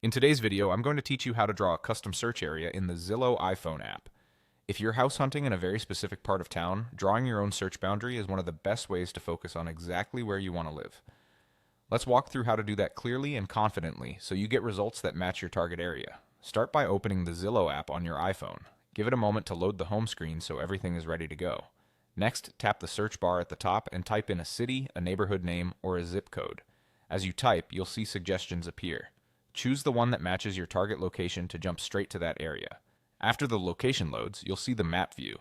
In today's video, I'm going to teach you how to draw a custom search area in the Zillow iPhone app. If you're house hunting in a very specific part of town, drawing your own search boundary is one of the best ways to focus on exactly where you want to live. Let's walk through how to do that clearly and confidently so you get results that match your target area. Start by opening the Zillow app on your iPhone. Give it a moment to load the home screen so everything is ready to go. Next, tap the search bar at the top and type in a city, a neighborhood name, or a zip code. As you type, you'll see suggestions appear. Choose the one that matches your target location to jump straight to that area. After the location loads, you'll see the map view.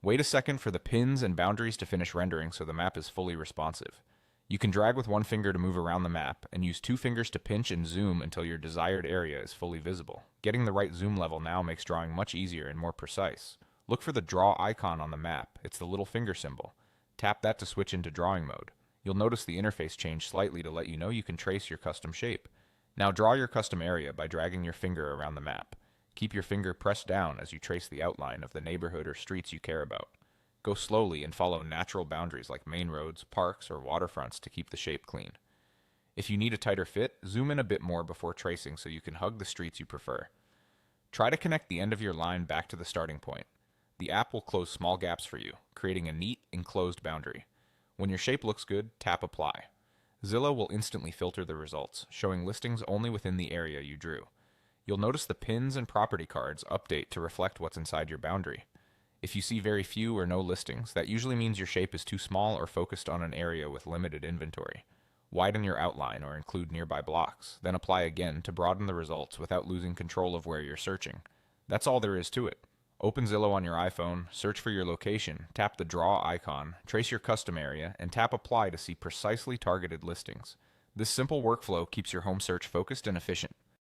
Wait a second for the pins and boundaries to finish rendering so the map is fully responsive. You can drag with one finger to move around the map, and use two fingers to pinch and zoom until your desired area is fully visible. Getting the right zoom level now makes drawing much easier and more precise. Look for the draw icon on the map. It's the little finger symbol. Tap that to switch into drawing mode. You'll notice the interface change slightly to let you know you can trace your custom shape. Now draw your custom area by dragging your finger around the map. Keep your finger pressed down as you trace the outline of the neighborhood or streets you care about. Go slowly and follow natural boundaries like main roads, parks, or waterfronts to keep the shape clean. If you need a tighter fit, zoom in a bit more before tracing so you can hug the streets you prefer. Try to connect the end of your line back to the starting point. The app will close small gaps for you, creating a neat, enclosed boundary. When your shape looks good, tap Apply. Zillow will instantly filter the results, showing listings only within the area you drew. You'll notice the pins and property cards update to reflect what's inside your boundary. If you see very few or no listings, that usually means your shape is too small or focused on an area with limited inventory. Widen your outline or include nearby blocks, then apply again to broaden the results without losing control of where you're searching. That's all there is to it. Open Zillow on your iPhone, search for your location, tap the draw icon, trace your custom area, and tap Apply to see precisely targeted listings. This simple workflow keeps your home search focused and efficient.